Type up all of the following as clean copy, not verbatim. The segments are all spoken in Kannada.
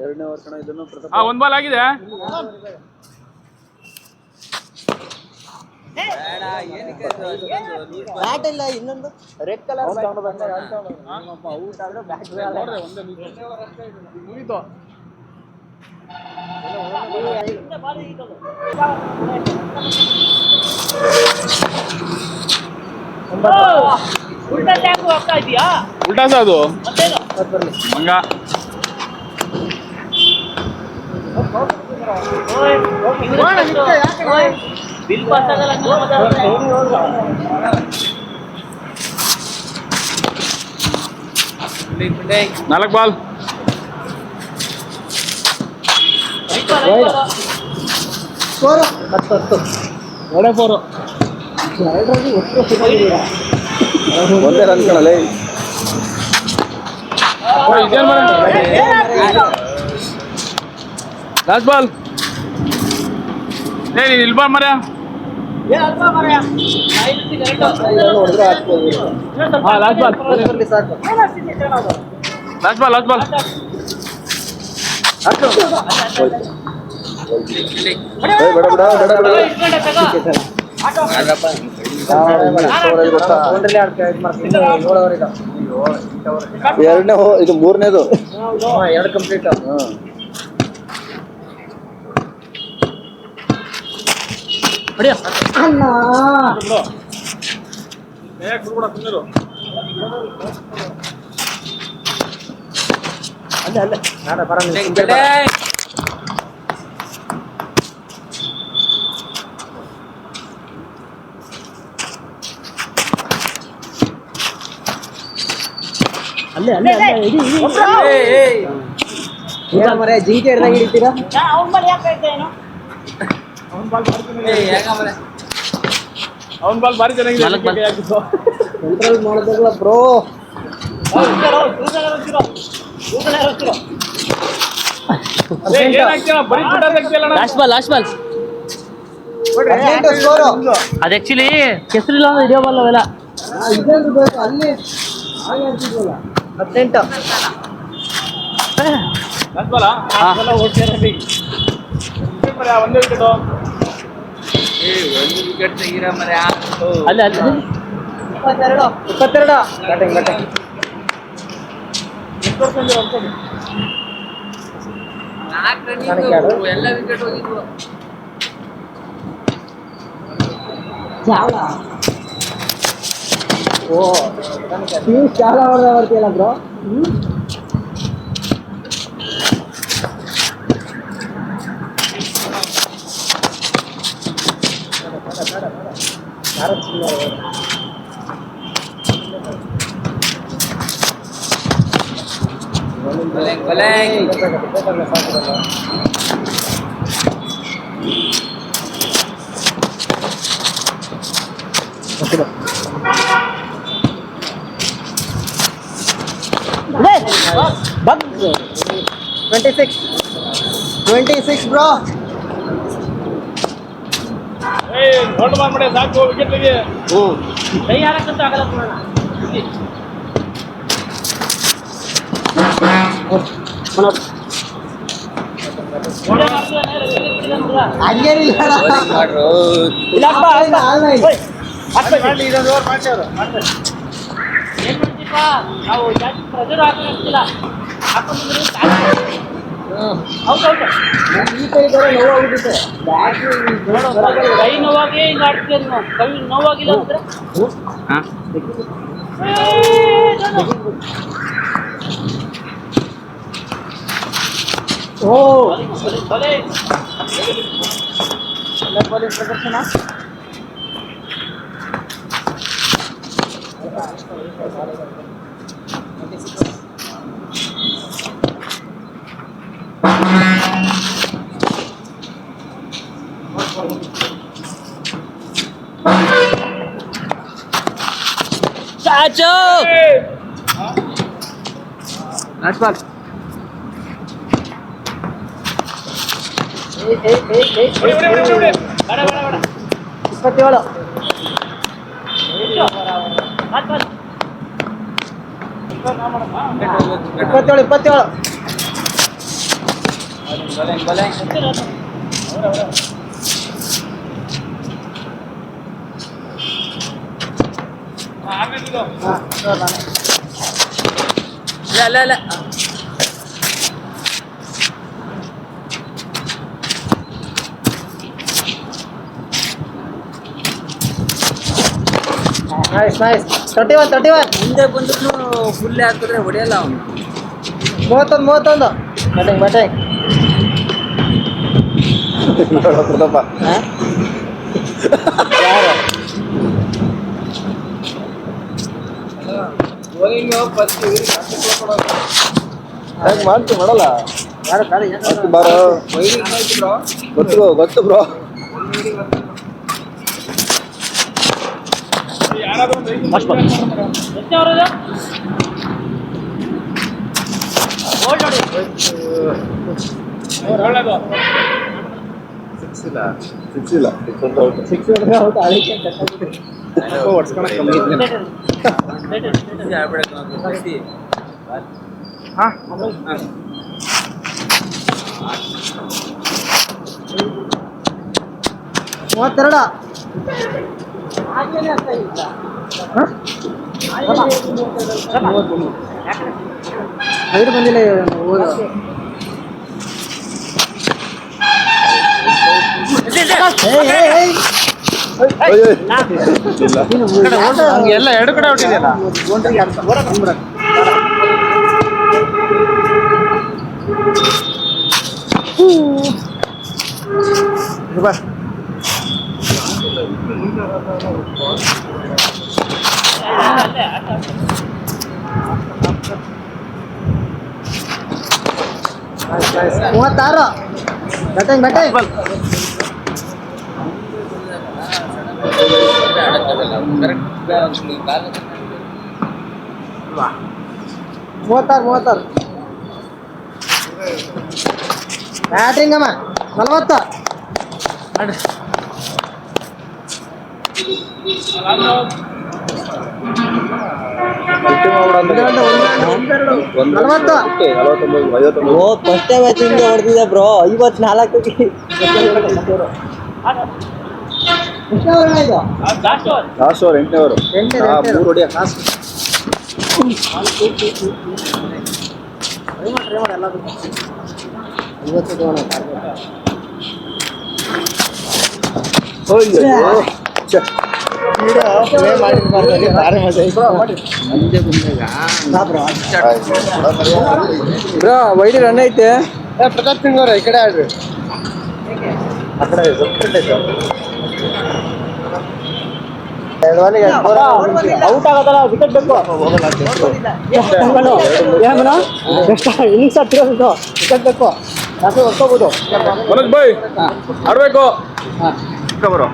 ಎರಡನೇ ಓವರ್ ಕಣ ಇದನ್ನು ಒಂದು ಬಾಲ್ ಆಗಿದೆ. ಬ್ಯಾಟ್ ಇಲ್ಲ, ಇನ್ನೊಂದು ರೆಡ್ ಕಲರ್ ಔಟ್ ಆದ್ರೆ ಬ್ಯಾಟ್ ಮುಗಿತು. ಉಲ್ಟಾ ಟ್ಯಾಪ್ ಆಗ್ತಾ ಇದೆಯಾ? ಉಲ್ಟಾ ಅದು ಮಂಗ ಬಿಲ್ ಪಾಸ್ ಆಗಲ್ಲ. 4 ಬಾಲ್. ಸ್ಕೋರ್ 10 ಒಳ್ಳೆ 4 ಒಂದೇ ರನ್ ಕಣಲೇ. Last ball. ಇಲ್ಲಿ ಬಾ ಮರ. Last ball. Last ball. ಎರಡನೇ ಇದು ಮೂರನೇದು 2 ಕಂಪ್ಲೀಟ್. ಅಲ್ಲೇ ನಾಳೆ ಬರ. ಅಲ್ಲೇ ಅಲ್ಲೇ ಇಡಿ ಮರೆ ಜಿಂಕೆ ಹಿಡ್ದಾಗ ಹಿಡಿತೀರಾ? ಅವ್ನ ಬಾಲ್ ಯಾಕೆ ಏನು? ಅವನ್ ಬಾಲ್ ಭಾರಿ ಚೆನ್ನಾಗಿದೆ. ಕಂಟ್ರೋಲ್ ಮಾಡೋದಲ್ಲ ಬ್ರೋ. ಲಾಸ್ಟ್ ಬಾಲ್ ಅದು ಆಕ್ಚುಲಿ ಕೆಸರಿಲ್ಲ ಅಂದ್ರೆ ಹಿಡಿಯೋಬಲ್ಲ ಅವೆಲ್ಲ. ಅಲ್ಲಿ 18 ಒಂದೇ ವಿಕೆಟ್. ಒಂದು ವಿಕೆಟ್ ತೆಗೀರ ಮರೆ. ಅಲ್ಲ 22 ಬ್ಯಾಟಿಂಗ್ ಎಲ್ಲ ವಿಕೆಟ್ ಹೋಗಿದ್ವು. చాలా ಬರ್ತಿಲ್ಲ ಬ್ರೋ. Bug 26 bro. ದೊಡ್ಡ ಮಾಡ್ಬಿಟ್ಟೆ ಸಾಕು ವಿಕೆಟ್ಗೆ. ಕೈ ಹಾಕಂತ ಆಗಲ್ಲ ನೋಡೋಣ. ನಾವು ಜಾಸ್ತಿ ಪ್ರೆಷರ್ ಹಾಕಿಲ್ಲ. ಕೈ ನೋವಾಗಿ ಹಿಂಗೆ ಆಡ್ತೀವಿ. ಕೈ ನೋವಾಗಿಲ್ಲ ಅಂದ್ರೆ ಪ್ರದರ್ಶನ. Chacho! Last ball. ಇಪ್ಪತ್ತೇಳು ಇಲ್ಲ ನೈಸ್ ನೈಸ್ 31 ಮುಂದೆ ಬಂದ್ರು ಫುಲ್ ಹಾಕಿದ್ರೆ ಹೊಡೆಯಲ್ಲ ಅವನು. 31 ಬ್ಯಾಟಿಂಗ್ ಮಾಡ್ತು ಮಾಡಲ್ಲ ಯಾರು ಕಾಲಿ ಬಾರೋ ಗೊತ್ತು ಬ್ರೋ ಎಷ್ಟು ಅವ್ರದ್ದು? ಗೋಲ್ಡ್ ನೋಡಿ. ಒಳ್ಳೇದು. ಸಿಕ್ಸ್ ಇಲ್ಲ ಸಿಕ್ಸ್ ಔಟ್ ಅದಕ್ಕೆ ಹೊಡ್ಸ್ಕೊಳಕ್ ಕಮ್ಮಿ ಇದ್ನೆ. ಹಾ 32 ಐದು ಬಂದಿಲ್ಲ ಹೋದ ಎಲ್ಲ ಎರಡು ಕಡೆ ಹೊಟ್ಟಿದೆಯಲ್ಲ. ಮೂವತ್ತಾರು ಬ್ಯಾಟಿಂಗ್ ಮೂವತ್ತಾರು ಬ್ಯಾಟಿಂಗ್ ಅಮ್ಮ 40 49 ಫಸ್ಟೇ ಮ್ಯಾಚಿಂದ ಹೊಡೆದಿದೆ ಬ್ರೋ 54 ಲಾಸ್ಟ್ ಓವರ್ 8ನೇ ಓವರ್ 3 ಹೊಡಿಯ ಬ್ರೋ ವೈಡಿ ರನ್ ಐತೆ ಪ್ರತಾಪ್ ಸಿಂಗ್ ಅವ್ರ ಈ ಕಡೆ ಆಡ್ರಿ ಆ ಕಡೆ ಔಟ್ ಆಗೋದಲ್ಲ ವಿಕೆಟ್ ಬೇಕು ಇನ್ನಿಂಗ್ಸ್ ತಿರೋದು ವಿಕೆಟ್ ಬೇಕು ಹೊಡ್ಕೋಬಹುದು ಮನೋಜ್ ಬಾಯ್ ಆಡ್ಬೇಕು. ಬರೋ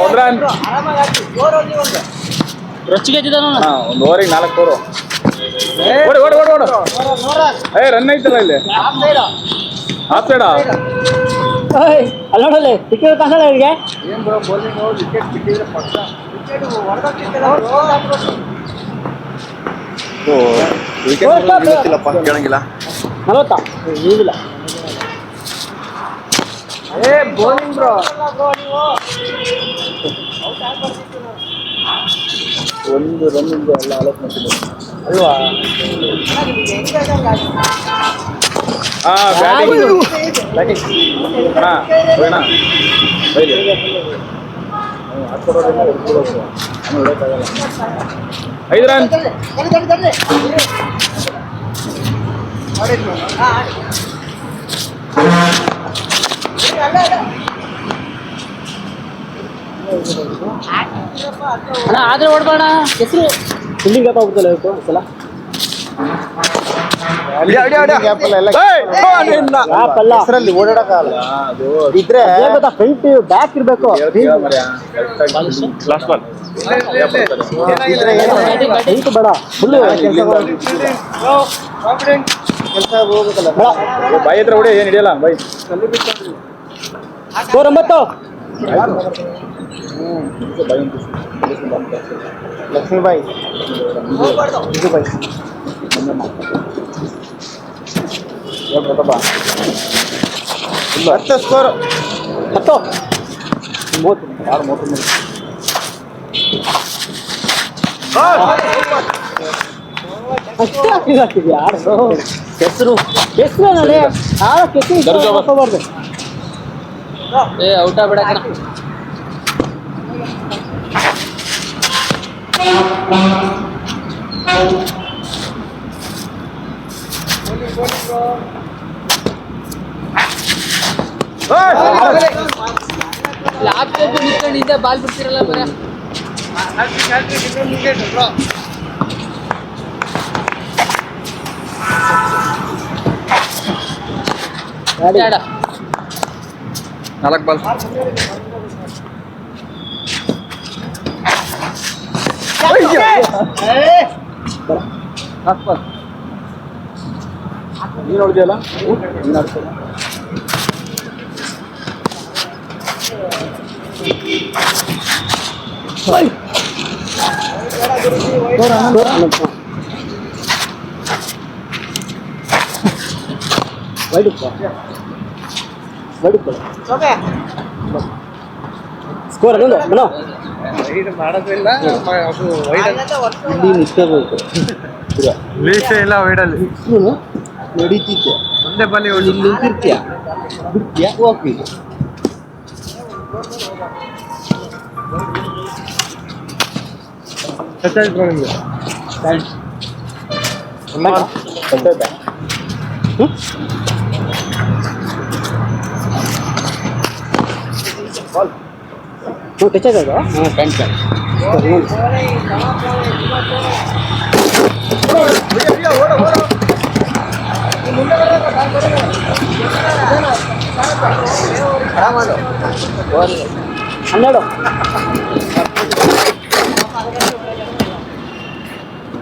ಒಂದ್ ರನ್. ರೊಚ್ಚಿಗೆ ಎದ್ದಿದ್ದಾನ ಅವನು. ಒಂದು ಓವರಿಗೆ 4 ಓವರ್. ಓಡು ರನ್ ಐತಲ್ಲ ಇಲ್ಲಿ ಆಫ್ ಸೈಡ್. ಅಲ್ಲೋಡಲ್ಲಿ ಟಿಕೆಟ್ ಕಾಸಲ್ಲ ಇವರಿಗೆ. ಏನ್ ಬ್ರೋ ಬೌಲಿಂಗ್ ವಿಕೆಟ್ ಬಿಟ್ಟಿದ್ರೆ ಪಕ್ಕ ವಿಕೆಟ್ ಕೇಳಂಗಿಲ್ಲ 40 ಈಗಿಲ್ಲ. ಬೌಲಿಂಗ್ ಬ್ರೋ ಒಂದು ರನ್ ಎಲ್ಲ ಆಲೋಚನೆ ಅಲ್ವಾ ಬ್ಯಾಟಿಂಗ್ ಹೋಗೋಣ. 5 ರನ್. ಅಣ್ಣ ಆದ್ರೆ ಓಡ್ಬೇಡ ಹೆಸರು ಫೀಲ್ಡಿಂಗ್ ಗ್ಯಾಪ್ ಆಗುತ್ತಲ್ಲ ಇವತ್ತು ಸಲ ಹೆಸರಲ್ಲಿ ಓಡಾಡಕ್ಕಾಗಲ್ಲ ಇದ್ರೆ ಫ್ರಂಟ್ ಬ್ಯಾಕ್ ಇರ್ಬೇಕು ಲಾಸ್ಟ್ ಬಾಲ್. ಫ್ರಂಟ್ ಬೇಡ ಫುಲ್ ಕೆಲಸ ಹೋಗ್ಬೇಕಲ್ಲ ಬಾಯಿ ಹತ್ರ ಹೊಡಿ, ಏನು ಹಿಡಿಯಲ್ಲ ಬಾಯಿ. ಸ್ಕೋರ್ 9 ಲಕ್ಷ್ಮೀಬಾಯಿ 10 ಸ್ಕೋರ್ 10 30 ಯಾರು ಮೋಟರ್ ಮಾಡಿ ಅಷ್ಟೇ ಹಾಕಿದ್ಯಾ ಹೆಸರು ನಾಳೆ ಹಾಕೋಬಾರ್ದು ಏ ಔಟ ಬಿಡಕಣ ಲಾಸ್ಟ್ ನಿಂತ್ಕೊಂಡಿದ್ದೆ ಬಾಲ್ ಬಿಡ್ತಿರಲ್ಲ ಬರ ಆಡ 4 ಬಾಲ್ ನೀನು ನೋಡಿದ್ಯಲ್ಲ ನೀನು ಆಡ್ತಲ್ಲ ಸ್ಕೋರ್ ಅದೊಂದು ಬನೋ ಮಾಡೋದಿಲ್ಲ ಅದು ವೈಡ್ ಇಲ್ಲಿ ನಿಂತ್ಕೋಬೇಕು ಇಲ್ಲ ವೈಡಲ್ಲಿ ನಡೀತಿದ್ದೆ ಒಂದೇ ಬಾಲಿ ಇಲ್ಲಿ ನಿಂತಿರ್ತೀಯ ಬಿಡ್ತೀಯ ಹೋಗ್ಬೇಕು ಟಚ್ ಆಗೋದು ಪ್ಯಾಂಟ್ ಹನ್ನೆರಡು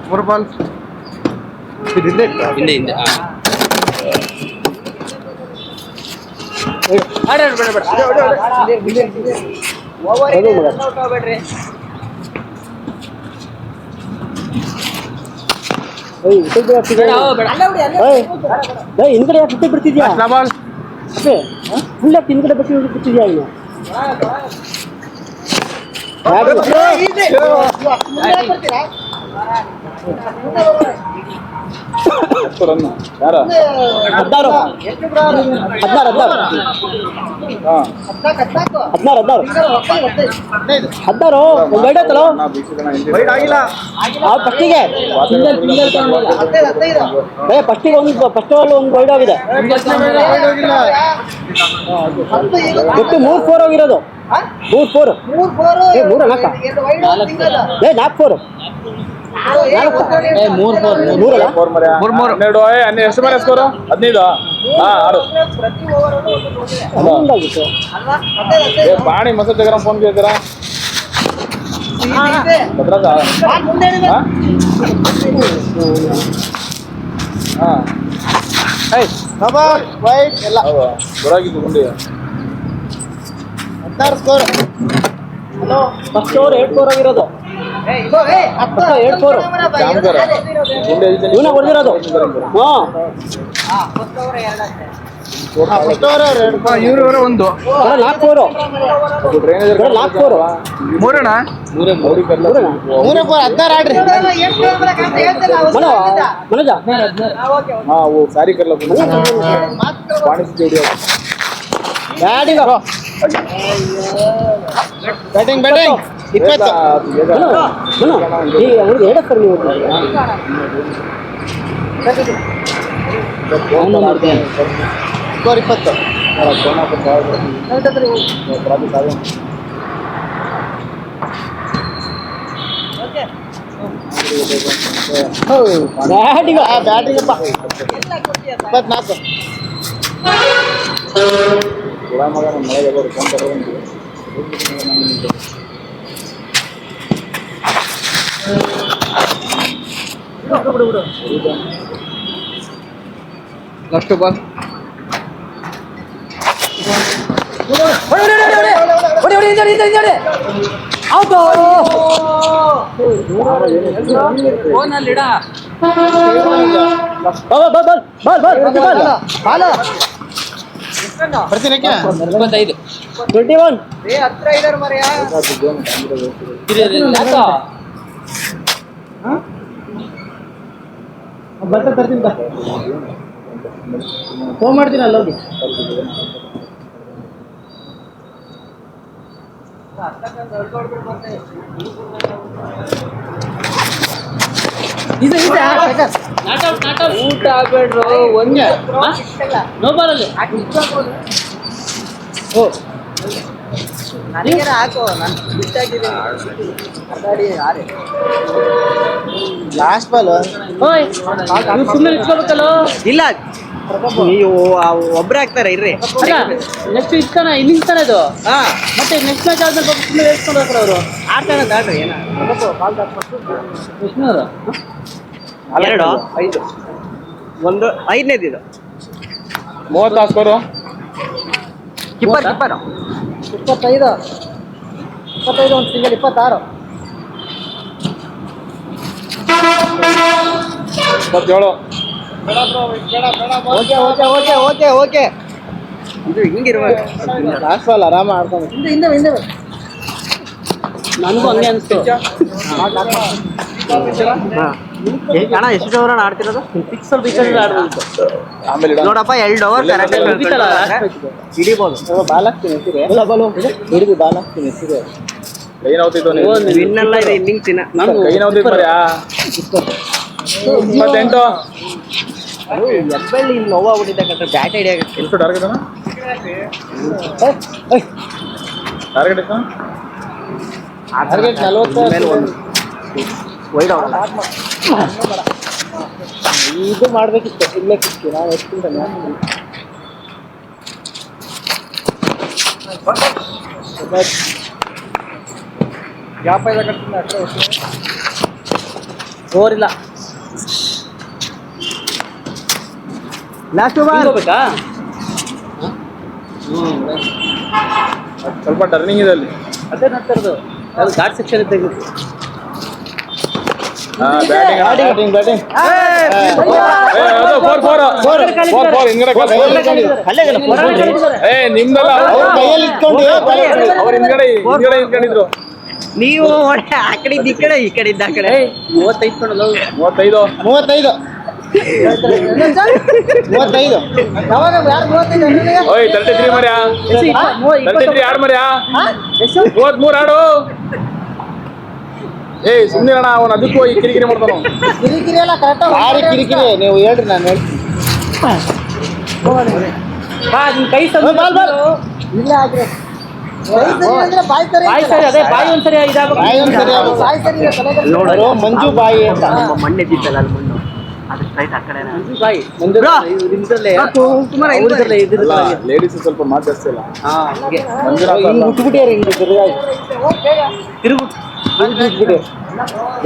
4 ಬಾಲ್ ಹಿಂದೆ ಹಿಂದೆ ಹಿಂದ್ಗಡೆ ಯಾಕೆ ಬಿಟ್ಟು ಬಿಡ್ತಿದ್ಯಾ ಬಾಲ್ ಫುಲ್ ಯಾಕೆ ಹಿಂದ್ಗಡೆ ಬಿಟ್ಟಿದ್ಯಾ ಇನ್ನು ರನ್ ಯಾರ 16 ಒಂದು ವೈಡ್ ಆಯ್ತಲ್ಲ ವೈಡ್ ಆಗಿಲ್ಲ ಫಸ್ಟಿಗೆ ಫಸ್ಟಿಗೆ ಫಸ್ಟ್ ಬಾಲ್ ಒಂದು ವೈಡ್ ಆಗಿದೆ ಒಟ್ಟು 3-4 ಹೋಗಿರೋದು 3-4 ಮೂರ 4 12 ಎಷ್ಟು ಮನೆ ಸ್ಕೋರು 15 ಆಡು ಪಾಣಿ ಮಸದ್ ಜಗರ ಫೋನ್ ಕೇಳ್ತೀರಾ ಭದ್ರಾಜ ವೈಡ್ ಎಲ್ಲ ಬರಾಗಿದ್ದು ಗುಂಡಿ 16 ಸ್ಕೋರ್ ಫಸ್ಟ್ ಓವರ್ 8-4 ಆಗಿರೋದು 8-4 ಜಾಮಗಾರ ಗುಂಡಿ ಇವನ ಹೊಡೆದಿರೋದು ಇವರು ಒಂದು 4-4 ಡ್ರೈನೇಜ್ 4-4 ಮೂರಣ್ಣ ನೋಡಿ ಕರ್ಲ 16 ಆಡ್ರಿ ಮನೋಜ हाँ वो सारी कर लो पानी से जोड़िया ಬ್ಯಾಟಿಂಗ್ ಬ್ಯಾಟಿಂಗ್ 20 ಈ ಅವ್ರಿಗೆ ಹೇಳಕ್ತಾರೆ ನೀವು ಸ್ಕೋರ್ 20 ಬ್ಯಾಟಿಂಗ್ ಬ್ಯಾಟಿಂಗ್ 24 थोड़ा मगर मಳೆ जब कौन कर रहे हैं लास्ट बॉल ಫೋನಲ್ಲಿ ಇಡ ಬರ್ತೀನಿ 25 21 ಹತ್ರ ಇದಾರೆ ಮರೆಯ ಬರ್ತಾ ತರ್ತೀನಿ ಬಾ ಫೋನ್ ಮಾಡ್ತೀನಿ ಅಲ್ಲಿ ಹೋಗಿ ಊಟ ಆಗ್ಬೇಡ್ರು ಒಂದೇ ನೋ ಬಾಲಲ್ಲಿ ಓ ನನಗೇನ ಹಾಕು ನಾನು ಬಿಟ್ಟಾಗಿದ್ದೀನಿ ಅದಾಡಿ ಯಾರೇ ಲಾಸ್ಟ್ ಬಾಲ್ ಓಯ್ ನೀವು ಸುಮ್ಮನೆ ಇಟ್ಕೋಬೇಕಲ್ಲ ಇಲ್ಲ ನೀವು ಒಬ್ರೇ ಹಾಕ್ತಾರೆ ಇರ್ರಿ ಅಲ್ಲ ನೆಕ್ಸ್ಟ್ ಇಷ್ಟಾನ ಇನ್ನಿಂಗ್ ತಾನೆ ಅದು ಹಾ ಮತ್ತೆ ನೆಕ್ಸ್ಟ್ ಮ್ಯಾಚ್ ಆದ್ಮೇಲೆ ಪಾಪ ಸುಮ್ಮನೆ ಹೇಳ್ಕೊಂಡು ಹೋಗ್ತಾರೆ ಅವರು ಆಡ್ತಾನೆ ದಾಡ್ರಿ ಏನ ಎಷ್ಟನವರು 2 5 ಒಂದು 5ನೇದು ಇದು 30 ಸ್ಕೋರು ಕಿಪ್ಪರ್ 25 ಒಂದು ಸಿಂಗಲ್ 26 27 ಓಕೆ ಇದು ಹಿಂಗಿರ್ಬೇಕು ಲಾಸ್ಟ್ ಬಾಲ್ ಆರಾಮ ಆಡ್ಕೊಂಡು ಹಿಂದೆ ನನಗೂ ಹಂಗೆ ಅನಿಸ್ತು ಅಣ್ಣ ಎಷ್ಟು ಓವರ್ ಆಡ್ತಿರೋದು ಫಿಕ್ಸ್ ಅಲ್ಲಿ ಬೇಕಾದ್ರೆ ಆಡ್ಬೋದು ಆಮೇಲೆ ಇಡ. ನೋಡಪ್ಪ 2 ಓವರ್ ಮುಗೀತಲ್ಲ, ಹಿಡಿಬೋದು ಬಾಲ್ ಹಾಕ್ತೀನಿ ಎತ್ತಿರಿ ಹಿಡಿದು ಬಾಲ್ ಹಾಕ್ತೀನಿ ಎತ್ತಿರಿ ಕೈ ನೋವ್ತಿತ್ತು ನೀವು. ವಿನ್ ಎಲ್ಲ ಇದೆ ಇನ್ನಿಂಗ್ಸ್ ಇನ್ನ ನಾನು ಕೈ ನೋವ್ತಿತ್ತು ಮರ್ಯಾ. 28 ಎಬ್ಬಳ್ಳಿ ಇಲ್ಲಿ ನೋವಾಗ್ಬಿಟ್ಟಿದ್ದೆ ಕಟ್ರೆ ಬ್ಯಾಟ್ ಹಿಡಿಯಾಗತ್ತೆ ಎಷ್ಟು ಟಾರ್ಗೆಟ್ ಅಣ್ಣ ಟಾರ್ಗೆಟ್ ಎಷ್ಟು ಟಾರ್ಗೆಟ್ 40 ಮೇಲೆ ಒಂದು ವೈಡ್ ಆಗಲ್ಲ ಇದು ಮಾಡ್ಬೇಕಿತ್ತು ಇಲ್ಲೇ ಕಿತ್ತು ನಾವು ಎಷ್ಟು ಓವರ್ ಇಲ್ಲ ಲಾಸ್ಟ್ ಹೋಗ್ಬೇಕಾ ಸ್ವಲ್ಪ ಟರ್ನಿಂಗ್ ಇದೆ ಅಲ್ಲಿ. ಅದೇ ನೋಡ್ತಾ ಇರೋದು ಅದು ಘಾಟ್ ಸೆಕ್ಷನ್ ಇದ್ದಾಗ ಬ್ಯಾಟಿಂಗ್ ಬ್ಯಾಟಿಂಗ್ ಹಿಂದ್ಗಡೆ ನಿಮ್ದಲ್ಲ ಕೈಯಲ್ಲಿ ಇಟ್ಕೊಂಡು ಅವ್ರ ಹಿಂದ್ಗಡೆ ಇಟ್ಕೊಂಡಿದ್ರು. ನೀವು ಆ ಕಡೆ ಇದ್ದ ಈ ಕಡೆ ಈ ಕಡೆ ಇದ್ದ ಆ ಕಡೆ 35 ಕೊಂಡಲ್ಲ 35 35 ಯಾವಾಗ ಯಾರು 35 ಓಯ್ 33 ಮರ್ಯಾ 33 ಆಡ್ ಮರ್ಯಾ 33 ಆಡು. ಏಯ್ ಸುಮ್ಮನೆ ಅಣ್ಣ ಅವನು ಅದಕ್ಕೂ ಹೋಗಿ ಕಿರಿಕಿರಿ ಮಾಡ್ತಾನ. ಕಿರಿಕಿರಿ ಎಲ್ಲ ಕರೆಕ್ಟ್ ಭಾರಿ ಕಿರಿಕಿರಿ ನೀವು ಹೇಳ್ರಿ ನಾನು ಹೇಳ್ತೀನಿ ಬಾ ನಿನ್ ಕೈ ಬಾಲ್ ಬಾಲ್ ಇಲ್ಲ ಆಗ್ರೆ ಬಾಯ್ ಸರಿ ಬಾಯಿ ಸರಿ ಅದೇ ಬಾಯಿ ಒಂದ್ಸರಿ ಇದಾಗಬೇಕು ಬಾಯಿ ಒಂದ್ಸರಿ ಬಾಯ್ ಸರಿ ನೋಡರು ಮಂಜು ಬಾಯಿ ಅಂತ ಮಣ್ಣೆ ಬಿದ್ದಲ್ಲ ಅಲ್ಲಿ ಮಣ್ಣು ಅದು ಸ್ಟ್ರೈಟ್ ಆ ಕಡೆ ಬಾಯಿ ಮಂಜು ಇದ್ರಲ್ಲೇ ಕುಮಾರ ಇದ್ರಲ್ಲೇ ಅಲ್ಲ ಲೇಡೀಸ್ ಸ್ವಲ್ಪ ಮಾತು ಜಾಸ್ತಿ ಅಲ್ಲ. ಹಾ ಹಂಗೆ ಮಂಜುನಾಥ್ ಹಿಂಗ್ ಅಲ್ಲ. ಬಿಟ್ಬಿಟ್ಟಿಯಾರ ಹಿಂಗೆ ತಿರುಗು ಬಿಟ್ಬಿಟ್ಟು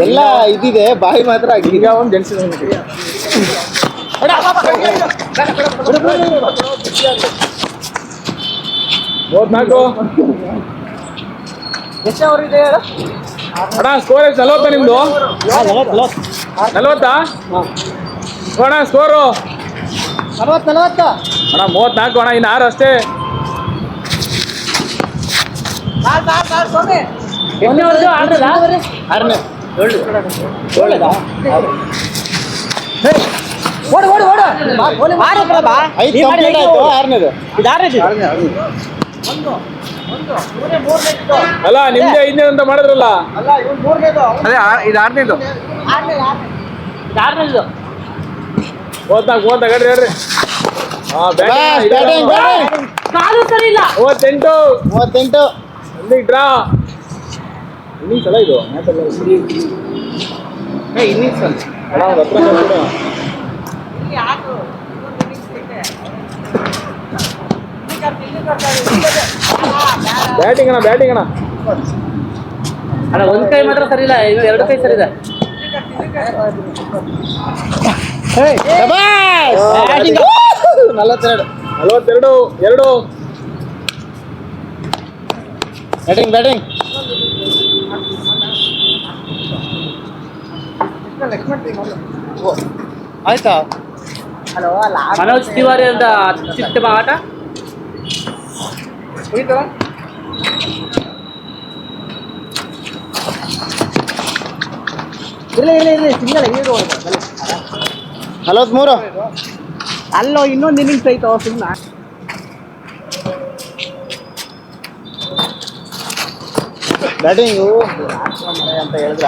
ಎಲ್ಲ ಇದಿದೆ ಬಾಯಿ ಮಾತ್ರ ಈಗ ಒಂದು ಜೆಂಟ್ಸ್ ಮೂವತ್ನಾಲ್ಕು ಎಷ್ಟು ಅವ್ರು ಇದೆ ಹೇಳು ಅಣ್ಣ ಸ್ಕೋರ್ ಎಷ್ಟು 40 ನಿಮ್ದು 40 ಅಣ್ಣ ಸ್ಕೋರು 40 ಅಣ್ಣ 34 ಅಣ್ಣ ಇನ್ನು 6 ಅಷ್ಟೇ. ಎಷ್ಟನೇ ವರ್ಷ ಆಡ್ರಲ್ಲ ಆರನೇ ಒಳ್ಳೇದಾ ಓಡು ಓಡು ಓಡು ಬಾ 5 ಕಂಪ್ಲೀಟ್ ಆಯ್ತು ಆರನೇದು ಅಲ್ಲ ನಿಮ್ದೇ 5ನೇ ಅಂತ ಮಾಡಿದ್ರಲ್ಲ. ಅದೇ ಇದು 6ನೇದು ಯಾರದ್ದು 34 ಹೇಳ್ರಿ. ಹಾ ಬ್ಯಾಟಿಂಗ್ ಕಾಲು ಸರಿ ಇಲ್ಲ 38 38 ಎಂದಿಗೆ ಡ್ರಾ ಇನ್ನಿಂಗ್ಸ್ ಅಲ್ಲ ಇದು ಮ್ಯಾಚ್ ಅಲ್ಲ ಇನ್ನಿಂಗ್ಸ್ ಅಣ್ಣ ಒಂದು ಹತ್ರ ಕಳ್ಸ್ಬಿಡು. ಬ್ಯಾಟಿಂಗ್ ಅಣ್ಣ ಅಲ್ಲ ಒಂದ್ ಕೈ ಮಾತ್ರ ಸರಿ ಇಲ್ಲ ಇದು 2 ಕೈ ಸರಿ ಇದೆ ಬ್ಯಾಟಿಂಗ್ 42 42 2 ಬ್ಯಾಟಿಂಗ್ ಆಯ್ತಾ ಮನೋಜ್ ತಿವಾರಿ ಅಂತ ಅತ್ಯುತ್ತಮ ಆಟ. ಇರ್ಲಿ ಸಿಂಗಲ್ ಹೆಂಗೆ 43. ಅಲ್ಲೋ ಇನ್ನೊಂದು ಇನ್ನಿಂಗ್ಸ್ ಐತೋ ಸುಮ್ಮನೆ. ಬ್ಯಾಟಿಂಗು ಅಂತ ಹೇಳಿದ್ರ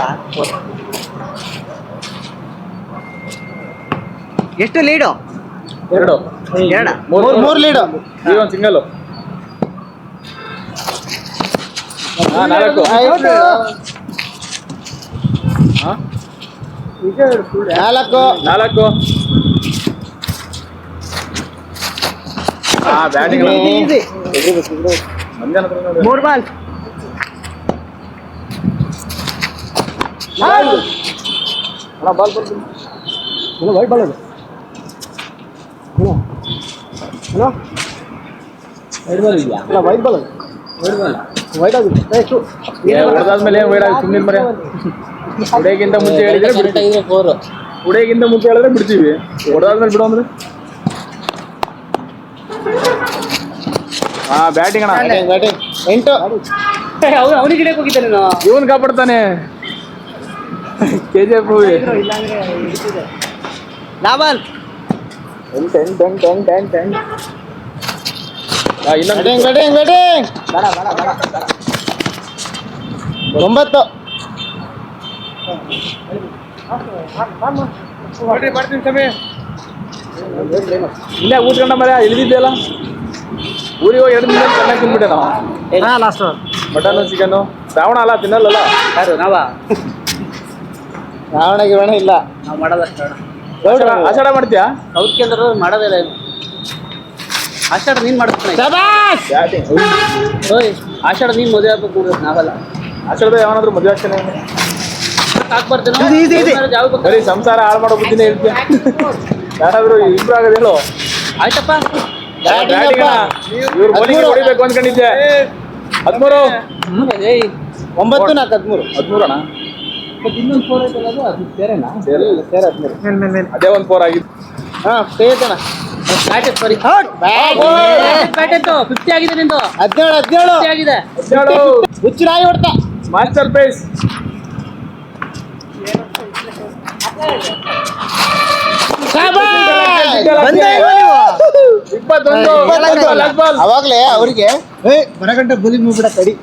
ಎಷ್ಟು ಲೀಡು? 2 ಮೂರು ಲೀಡು. ಈಗ ಒಂದು ಸಿಂಗಲ್. 4 4 ಬ್ಯಾಟಿಂಗ್ ಮೂರು ಬಾಲ್. ಬಾಲ್ ವೈಟ್ ಬಾಲ್ ಅದು. ಅಲ್ಲ ವೈಟ್ ಬಾಲ್ ಅದು. ವೈಟ್ ಆಗಿದೆ ಎಷ್ಟು ಹೊಡೆದಾದ್ಮೇಲೆ ಏನು ವೈಡ್ ಆಗಿ ಸುಮ್ಮನೆ ಮರ. ಉಡೆಗಿಂತ ಮುಂಚೆ ಹೇಳಿದ್ರೆ ಬಿಡ್ತೀವಿ. 4. ಉಡೆಗಿಂತ ಮುಂಚೆ ಹೇಳಿದ್ರೆ ಬಿಡ್ತೀವಿ. ಹೊಡೆದಾದ್ಮೇಲೆ ಬಿಡೋ ಅಂದ್ರೆ ಬ್ಯಾಟಿಂಗ್ ಅಣ್ಣ. ಬ್ಯಾಟಿಂಗ್ 8. ಅವನಿಗೆ ಗಿಡಕ್ಕೆ ಹೋಗಿದ್ದೆ ನೀನು. ಇವನ್ ಕಾಪಾಡ್ತಾನೆ. KGF movie. ಡಬಲ್ 10 ಇನ್ನೊಂದು ಬ್ಯಾಟಿಂಗ್ ಬೇಡ 9. ಮಾಡ್ತೀನಿ ಸಮಯ. ಇಲ್ಲೇ ಕೂತ್ಕೊಂಡ ಮರ ಇಳಿದಿದ್ದೆಲ್ಲ. ಊರಿಗೆ ಹೋಗಿ 2 ದಿನ ಚೆನ್ನಾಗಿ ತಿನ್ಬಿಟ್ಟೆ ನಾವು. Last mutton chicken. ಶ್ರಾವಣ ಅಲ್ಲ ತಿನ್ನಲ್ಲ. ಯಾರು ನಾವಾ? ರಾವಣ ಗಿವಣ ಇಲ್ಲ. ನಾವು ಮಾಡೋದಷ್ಟು ಆಷಾಢ ಮಾಡ್ತೀಯಾ? ಸೌತ್ ಕೇಂದ್ರ ಮಾಡೋದಿಲ್ಲ ಏನು. ಆಷಾಢ ನೀನ್ ಮಾಡ್ತಾನೆ. ಬ್ಯಾಟಿಂಗ್. ಓಯ್ ಆಷಾಢ ನೀನ್ ಮದುವೆ ಆಗ್ಬೇಕು ನೋಡ್ಬೇಕು ನಾವಲ್ಲ. ಆಷಾಢದ ಯಾವನಾದ್ರೂ ಮದುವೆ ಆಗ್ತಾನೆ. ಬರೀ ಸಂಸಾರ ಹಾಳು ಮಾಡೋ ಬುದ್ಧಿನೇ ಇರ್ತೀಯ. ಯಾರಾದ್ರೂ ಇಂಪ್ರೂವ್ ಆಗೋದು ಹೇಳು. ಆಯ್ತಪ್ಪ. ಬ್ಯಾಟಿಂಗ್ ಇವ್ರು ಬೌಲಿಂಗ್ ಹೊಡಿಬೇಕು ಅಂದ್ಕೊಂಡಿದ್ದೆ. 13. 9 4 13. 13 ಅಣ್ಣ. ಇನ್ನೊಂದು 4 ಐತಲ್ಲ ಅದು ಸೇರೇನಾ? ಸೇರ 13. ಅದೇ ಒಂದು 4 ಆಗಿತ್ತು. ಕೈ ಐತಣ್ಣ. ಬ್ಯಾಟ್ ಸಾರಿ ಬ್ಯಾಟ್ ಇತ್ತು 50 ಆಗಿದೆ ನಿಂದು. 17 50 ಆಗಿದೆ. 17. ಹುಚ್ಚರಾಗಿ ಹೊಡ್ತಾ ಮಾಸ್ಟರ್ ಪೇಸ್. ಅವಾಗ್ಲೇ ಅವ್ರಿಗೆ ಬರಗಂಟ ಬಲಿ ಮುಗ್ಬಿಡ ತಡಿ.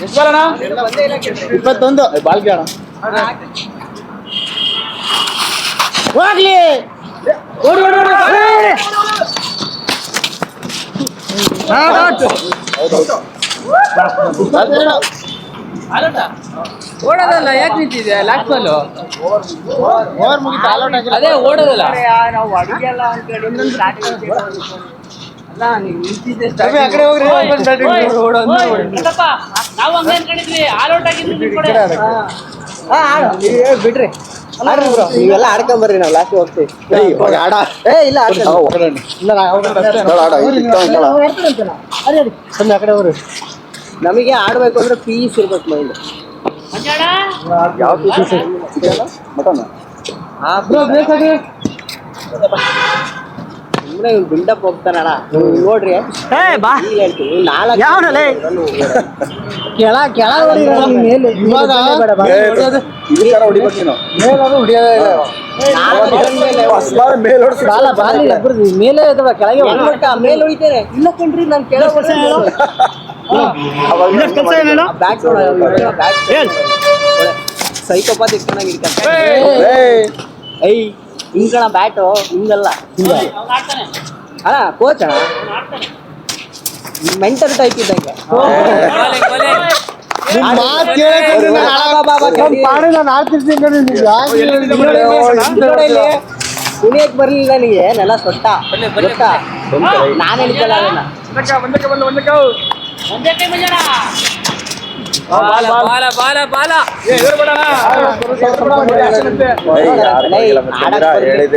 21. ಬಾಲ್ ಕೇಳ ಹೋಗ್ಲಿ. ಓಡೋದಲ್ಲ ಯಾಕೆ ನಿಂತಿದೆ ಲಾಸ್ಟ್ ಬಾಲ್. ಓವರ್ ಮುಗಿತು ಆಲ್ ಔಟ್ ಆಗಿಲ್ಲ. ಅದೇ ಓಡೋದಲ್ಲ. ನಾವು ಅಡಿಗೆಲ್ಲ ಅಲ್ಲ ನೀವು ನಿಂತಿದ್ದೆ ಆ ಕಡೆ ಹೋಗ್ರಿ. ನಾವು ಹಂಗೆ ಅನ್ಕೊಂಡಿದ್ವಿ ಆಲ್ ಔಟ್ ಆಗಿದ್ವಿ ನಿಮ್ ಕಡೆ. ಬಿಡ್ರಿ ಆಡ್ರಿ ಬ್ರೋ. ನೀವೆಲ್ಲ ಆಡ್ಕೊಂಬರ್ರಿ ನಾವು ಲಾಸ್ಟ್ ಹೋಗ್ತೀವಿ. ಇಲ್ಲ ಆ ಕಡೆ ಹೋಗ್ರಿ. ನಮಗೆ ಆಡ್ಬೇಕು ಅಂದ್ರೆ ಪೀಸ್ ಇರ್ಬೇಕು ಮೈಂಡ್. ಯಾವ ಪೀಸ್? ಮಟನ್. ಸುಮ್ಮನೆ ಇವ್ನು ಬಿಲ್ಡಪ್ ಹೋಗ್ತಾನಣ್ಣ ನೋಡ್ರಿ. ಇವಾಗ ಹೊಡಿಬೇಕು ನೀನು. ಮೇಲೆ ಕೆಳಗೆ ಮೇಲೆ ಹೊಡಿತೇನೆ. ಇಲ್ಲ ಕಣ್ರಿ ನಾನು ಕೆಳಗೆ ಸೈಕೋಪಾತ್ ಇಟ್ಕೊಂಡಾಗ ಇಟ್ಕೊಂಡ. ಐ ಹಿಂಗಣ ಬ್ಯಾಟು ಹಿಂಗಲ್ಲ ಅಣ್ಣ ಕೋಚ್ ಅಣ್ಣ ಮೆಂಟಲ್ ಟೈಪ್ ಇದ್ದಂಗೆ. ಕುಣಿಯಕ್ ಬರ್ಲಿಲ್ಲ ನನಗೆ ನೆಲ ಸೊಟ್ಟ ಗೊತ್ತಾ. ನಾನು ಹೇಳಿದ್ದಲ್ಲ ಅದನ್ನ. ಒಂದೇ ಟೈಮ್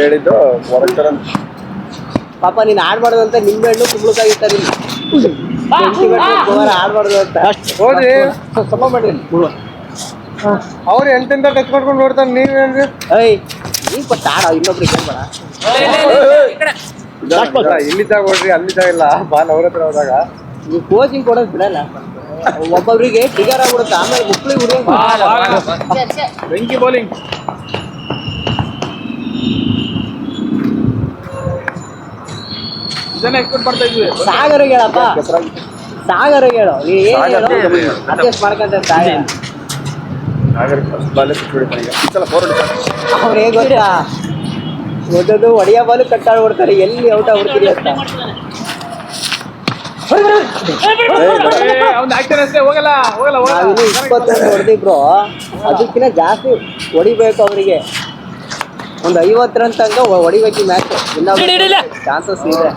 ಹೇಳಿದ್ದು ಪಾಪ ನೀನ್ ಆಡ್ಬಾರ್ದು ಅಂತ ನಿಂಬೆ ಹಣ್ಣು ಕುಂಬಳಕಾಗಿರ್ತಾರೆ ಆಡ್ಬಾರ್ದು ಅಂತ ಹೋದ್ರಿ ಸ್ವಲ್ಪ ಮಾಡ್ರಿ. ಅವ್ರು ಎಂತೆಂತ ಟಚ್ ಮಾಡ್ಕೊಂಡು ನೋಡ್ತಾನೆ. ನೀವೇನ್ರಿ? ಐ ನೀ ಫಸ್ಟ್ ಆಡ, ಇನ್ನೊಬ್ರಿಗೆ ಹೇಳ್ಬೇಡ. ಇಲ್ಲಿ ತಗೊಳ್ರಿ ಅಲ್ಲಿ ತಗೊಳ್ಳ ಬಾಲ್ ಅವ್ರ ಹತ್ರ ಹೋದಾಗ ನೀವು ಕೋಚಿಂಗ್ ಕೊಡೋದು ಬಿಡಲ್ಲ, ಒಬ್ಬೊಬ್ರಿಗೆ ಟ್ರಿಗರ್ ಆಗ್ಬಿಡುತ್ತೆ, ಆಮೇಲೆ ಮುಕ್ಳಿಗೆ ಹುಡುಗ. ಬೆಂಕಿ ಬೌಲಿಂಗ್. ಇದನ್ನ ಎಕ್ಸ್ಪೆಕ್ಟ್ ಮಾಡ್ತಾ ಇದ್ವಿ. ಸಾಗರಿಗೆ ಹೇಳಪ್ಪ, ಸಾಗರಿಗೆ ಹೇಳು, ನೀ ಏನು ಅಡ್ಜಸ್ಟ್ ಮಾಡ್ಕೊಂತ ಸಾಗರ. ಅವ್ರು ಹೇಗೆ ಗೊತ್ತಾ, ಓದೋದು ಒಡೆಯ ಬಾಲು ಕಟ್ಟಾಡ್ಬಿಡ್ತಾರೆ, ಎಲ್ಲಿ ಔಟ್ ಆಗ್ಬಿಡ್ತೀರಿ ಅಂತ. ನಾವಿನ್ನು 21 ಹೊಡೆದಿಬ್ರು, ಅದಕ್ಕಿಂತ ಜಾಸ್ತಿ ಹೊಡಿಬೇಕು ಅವರಿಗೆ. ಒಂದು 50 ರನ್ ತನಕ ಹೊಡಿಬೇಕು ಈ ಮ್ಯಾಚ್, ಚಾನ್ಸಸ್ ಇದೆ.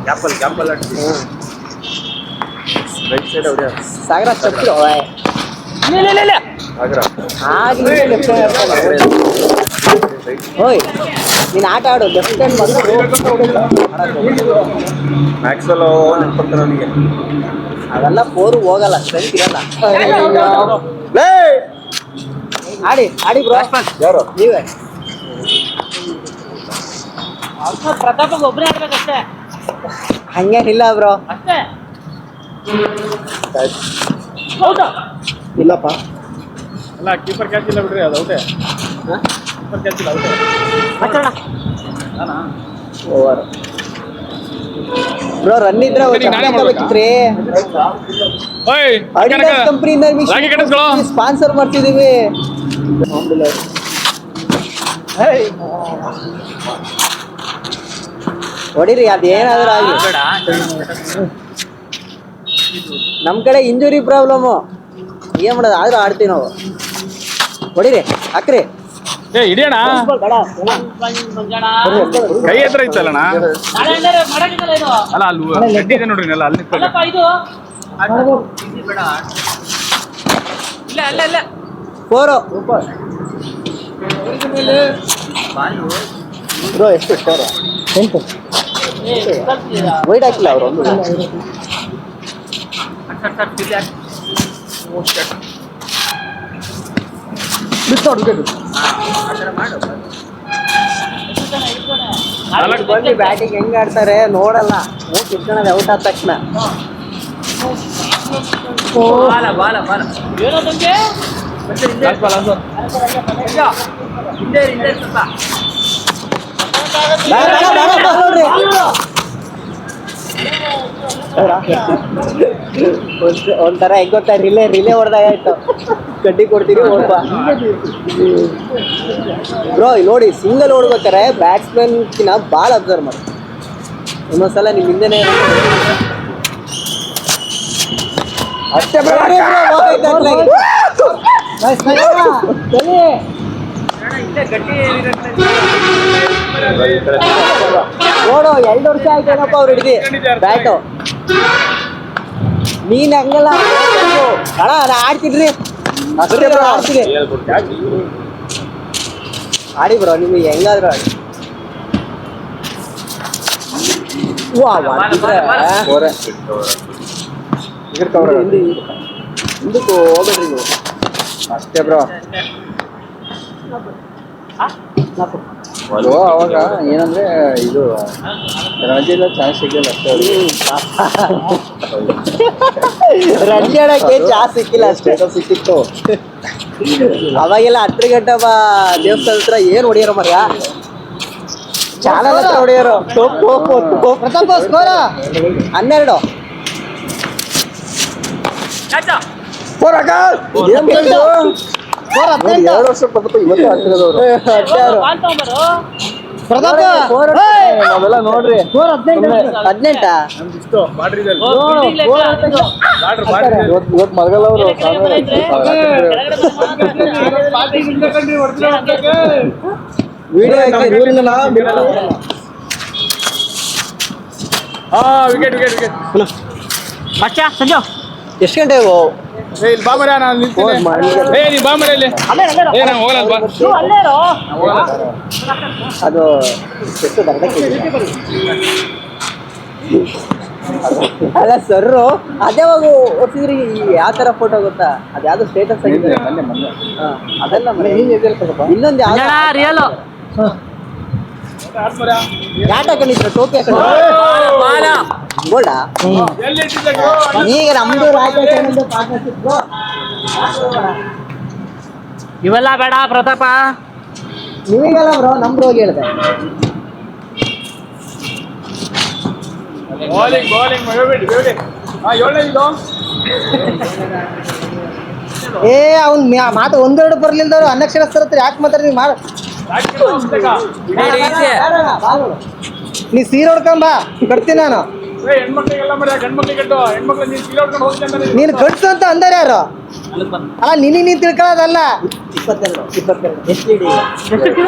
ಸಾಗರ ತಪ್ಪಿರೋ ಓಯ್, ನೀನು ಆಟ ಆಡು, ಲೆಫ್ಟ್ ಹ್ಯಾಂಡ್ ಬಂದು ಅವೆಲ್ಲ 4 ಹೋಗಲ್ಲ, ಸ್ಟ್ರೆಂತ್ ಇರಲ್ಲ. ಆಡಿ ಬ್ರೋ, ಯಾರು ನೀವೇ. ಪ್ರತಾಪ ಒಬ್ಬರೇ ಆಡ್ಬೇಕಷ್ಟೇ, ಹಂಗೇನಿಲ್ಲ ಬ್ರೋ. ಅಷ್ಟೇ. ಇಲ್ಲಪ್ಪ, ಅಲ್ಲ ಕೀಪರ್ ಕ್ಯಾಚ್ ಇಲ್ಲ ಬಿಡ್ರಿ, ಅದು ಔಟೇ. ಕೀಪರ್ ಕ್ಯಾಚ್ ಇಲ್ಲ, ಔಟೇ. Over bro. ರನ್ ಇದ್ರೆ ಬೇಕಿತ್ರಿ. ಕಂಪ್ನಿಯಿಂದ ಸ್ಪಾನ್ಸರ್ ಮಾಡ್ತಿದೀವಿ. ಹೊಡಿರಿ, ಅದೇನಾದ್ರೂ ಆಗಲಿ. ನಮ್ ಕಡೆ ಇಂಜುರಿ ಪ್ರಾಬ್ಲಮ್, ಏನ್ ಮಾಡೋದು, ಆದ್ರೂ ಆಡ್ತೀವಿ ನಾವು. ಹೊಡಿರಿ, ಹಾಕ್ರಿ. ಹಿಡಿಯೋಣ, ಕೈ ಹತ್ರ ಇತ್ತಲ್ಲಣ್ಣ. ಅಲ್ಲ ಅಲ್ಲಿ ಗಡ್ಡಿ ಇದೆ ನೋಡ್ರಿ, ಅಲ್ಲ ಅಲ್ಲಿ ಫೋರು ಬ್ರೋ. ಎಷ್ಟು ಫೋರು? 10 ವೈಡ್ ಹಾಕಿಲ್ಲ ಅವರು. ಬಂದು ಬ್ಯಾಟಿಂಗ್ ಹೆಂಗ್ ಆಡ್ತಾರೆ ನೋಡಲ್ಲ, ಕಿತ್ಕೊಳ್ಳೋದು ಔಟ್ ಆದ ತಕ್ಷಣ. ಒಂಥರ ಹೆಂಗ್ ಗೊತ್ತಾ, ರಿಲೇ ಹೊಡೆದಾಗಾಯ್ತು. ಗಡ್ಡಿ ಕೊಡ್ತೀರಿ ಓಡ್ಬಾ ಬ್ರೋ. ನೋಡಿ, ಸಿಂಗಲ್ ಓಡ್ಬೇಕಾರೆ ಬ್ಯಾಟ್ಸ್ಮನ್ಕಿನ ಬಾಲ್ ಅಬ್ಸರ್ವ್ ಮಾಡಿ. ಇನ್ನೊಂದ್ಸಲ ನಿಮ್ ಹಿಂದೆನೇ ಅಷ್ಟೇ. ನೋಡು, 2 ವರ್ಷ ಆಯ್ತೇನಪ್ಪ ಅವ್ರು ಹಿಡಿದಿ ಬ್ಯಾಟು. ನೀನ್ ಹಂಗಲ್ಲ ಅಣ್ಣ, ನಾ ಆಡ್ತಿದ್ರಿ, ಆಡ್ತೀನಿ. ಆಡಿ ಬ್ರೋ, ನಿಮ್ಗೆ ಹೆಂಗಾದ್ರು ಆಡಿ. ಹಿಂದಕ್ಕೂ ಹೋಗ್ಬೇಡ್ರಿ ನೀವು ಅಷ್ಟೇ ಬ್ರೋ. ಅದು ಅವಾಗ ಏನಂದ್ರೆ ಇದು ರಣಜಿಲ್ಲ ಚಾನ್ಸ್ ಸಿಗಲ್ಲ ಅಷ್ಟೇ. ರಂಜಿ ಆಡಕ್ಕೆ ಚಾನ್ಸ್ ಸಿಕ್ಕಿಲ್ಲ ಅಷ್ಟೇ, ಸಿಕ್ಕಿತ್ತು. ಅವಾಗೆಲ್ಲ 10 ಗಂಟೆ ದೇವಸ್ಥಾನ ಹತ್ರ ಏನ್ ಹೊಡಿಯೋರು ಮರ್ಯ, ಚಾನಲ್ ಹತ್ರ ಹೊಡಿಯೋರು. 12 2 ವರ್ಷ ಪ್ರತಾಪ ಇವತ್ತು ಆಗ್ತಿರೋದವ್ರು. ನಾವೆಲ್ಲ ನೋಡ್ರಿ 18 ಇವತ್ತು ಮರಗಲ್ಲ ಅವರು. ಸಂಜು ಎಷ್ಟು ಗಂಟೆ? ಇಲ್ಲಿ ಬಾ ಮರ, ನಾನು ನಿಲ್ತೀನಿ. ನೀ ಬಾ ಮರ ಇಲ್ಲಿ. ನಾನು ಹೋಗಲ್ಲ ಬಾ. ಅದು ಎಷ್ಟು ಬರ್ದಕ್ಕೆ ಅಲ್ಲ ಸರ್ರು ಅದೇವಾಗ ಓದ್ತಿದ್ರಿ. ಯಾವ ತರ ಫೋಟೋ ಗೊತ್ತಾ, ಅದ್ಯಾವ್ದು ಸ್ಟೇಟಸ್ ಆಗಿದೆ ಅದೆಲ್ಲ ಇನ್ನೊಂದು ಯಾವ ಯಾಟ್ ಹಾಕೊಂಡಿದ್ರು ಟೋಪಿ ಹಾಕೊಂಡು ಗೋಲ್ಡ ಈಗ ನಮ್ದು ರಾಜಕಾರಣದ ಪಾರ್ಟ್ನರ್ಶಿಪ್ ಇವೆಲ್ಲ ಬೇಡ ಪ್ರತಾಪ. ನಿಮಗೆಲ್ಲ ಬ್ರೋ ನಮ್ದು ಹೋಗಿ ಹೇಳಿದೆ ಏ ಅವ್ನ್ ಮಾತು ಒಂದೆರಡು ಬರ್ಲಿಲ್ದವ್ರು ಅನಕ್ಷರಸ್ಥರ ಹತ್ರ ಯಾಕೆ ಮಾತಾಡ್ತೀನಿ ಮಾಡ ನೀ ಸೀರೆ ಹೊಡ್ಕೊಂಬ ಕಟ್ತೀನಿ ನಾನು ನೀನು ಕಟ್ಸು ಅಂತ ಅಂದಾರ ಯಾರು ಅಲ್ಲ ನೀನು ತಿಳ್ಕೊಳ್ಳೋದಲ್ಲ 22 ಎಷ್ಟು ಇಡಿ 22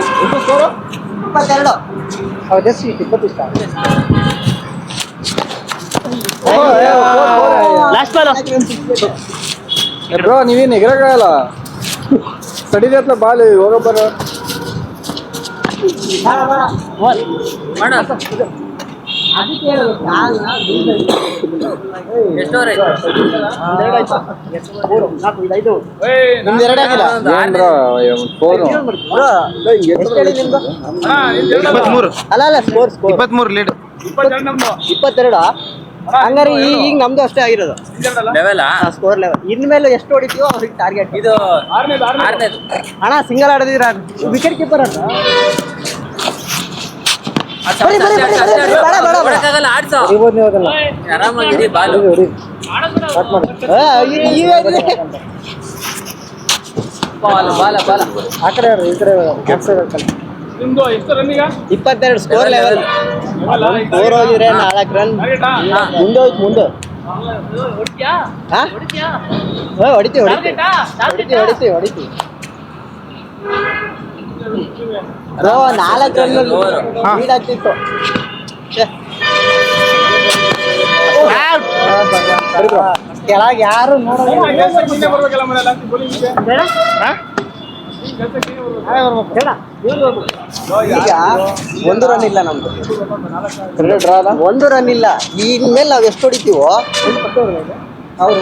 ಹೌದು ಎಷ್ಟು 20 ಇಷ್ಟ ಲಾಸ್ಟ್ ಬಾಲ್ ಬ್ರೋ ನೀವೇನು ಎಗರಗಾಗಲ್ಲ ಸಡಿದತ್ಲ ಬಾಲ್ ಹೋಗ ಬರೋ ನಿಮ್ದು ಎರಡು ಆಗಿಲ್ಲ ಅಲ್ಲ ಅಲ್ಲ ಸ್ಕೋರ್ 23 ಲೀಡ್ 22 ಹಂಗಾರೆ ಈಗ ನಮ್ದು ಅಷ್ಟೇ ಆಗಿರೋದು ಸ್ಕೋರ್ ಲೆವೆಲ್ ಇನ್ಮೇಲೆ ಎಷ್ಟು ಹೊಡಿತೀವೋ ಅವ್ರಿಗೆ ಟಾರ್ಗೆಟ್ ಇದು ಅಣ್ಣ ಸಿಂಗಲ್ ಆಡದಿರ ವಿಕೆಟ್ ಕೀಪರ್ ಅಂತ ಆ ಕಡೆ ಈ ಕಡೆ 22 ಸ್ಕೋರ್ ಲೆವೆಲ್ 4 ಹೋಗಿದ್ರೆ 4 ರನ್ ಮುಂದೆ ಹೋಯ್ತು ಮುಂದೆ ಹೊಡಿತೀವಿ ಬ್ರೋ 4 ರನ್ ಲೀಡ್ ಆಗ್ತಿತ್ತು ಕೆಳಗೆ ಯಾರು ಈಗ 1 ರನ್ ಇಲ್ಲ ನಮ್ದು 1 ರನ್ ಇಲ್ಲ ಇನ್ಮೇಲೆ ನಾವು ಎಷ್ಟು ಹೊಡಿತೀವೋ ಅವ್ರು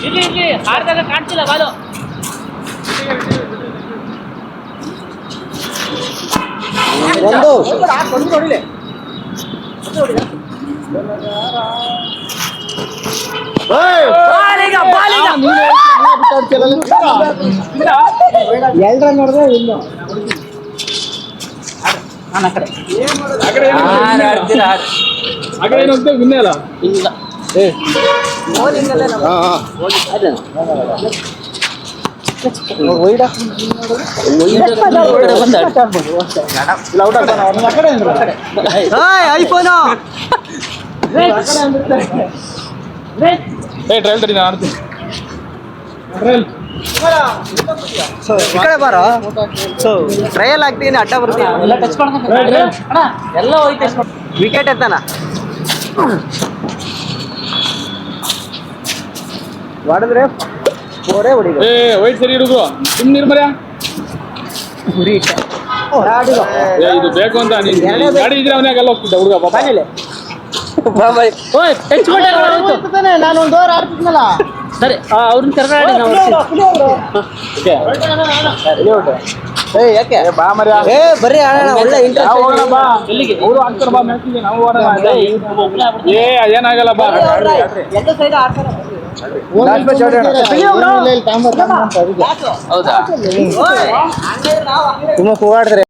ಇಲ್ಲಿ ಹಾರ್ದಾಗ ಕಾಣ್ತಿಲ್ಲ ಬಾಲು. ಎರಡು ನೋಡಿದ್ರೆ ಇನ್ನು ವಿನ್ನೇ ಅಲ್ಲ ಇಲ್ಲ ಐಫೋನು ಟ್ರಯಲ್ ತಡಿ ನಾನು ಆಡ್ತೀನಿ ಈ ಕಡೆ ಬಾರೋ ಟ್ರಯಲ್ ಆಗ್ತೀನಿ ಅಡ್ಡ ಬರ್ತೀನಿ ಎಲ್ಲ ಟಚ್ ಮಾಡ್ಕೊಂಡು ಎಲ್ಲ ಹೋಯ್ತು ವಿಕೆಟ್ ಎತ್ತಾನ ಹೊಡೆದ್ರೆ ಫೋರೇ ಹೊಡಿಬೇಕು ವೈಟ್ ಸರಿ ಹುಡುಗರು ಸುಮ್ಮನೆ ನಿರ್ಮರ್ಯ ಗುರಿ ಇದು ಬೇಕು ಅಂತ ನೀನು ಗಾಡಿ ಇದ್ರೆ ಅವನಾಗೆಲ್ಲ ಹೋಗ್ತಿದ್ದ ಹುಡುಗ ಪಾಪ ಟಚ್ ಮಾಡಿ ನಾನು ಒಂದು ಓವರ್ ಆಡ್ತಿದ್ನಲ್ಲ ಸರಿ ಅವ್ರನ್ನ ಕರ್ನಾಡಿ ನಾವು ಯಾಕೆ ಬಾ ಮರ್ಯ ಬರ್ರಿ ಆಡೋಣ ಒಳ್ಳೆ ಹೋಗೋಣ ಬಾ ಎಲ್ಲಿಗೆ ಅವರು ಅಂತಾರೆ ಬಾ ಮ್ಯಾಚಿಗೆ ನಾವು ಹೋಗೋಣ ಏನಾಗಲ್ಲ ಬಾ ಎಲ್ಲ ಸೈಡ್ ಆಡ್ತಾರೆ ಹೌದಾ ತುಂಬ ಕೂಗಾಡಿದ್ರೆ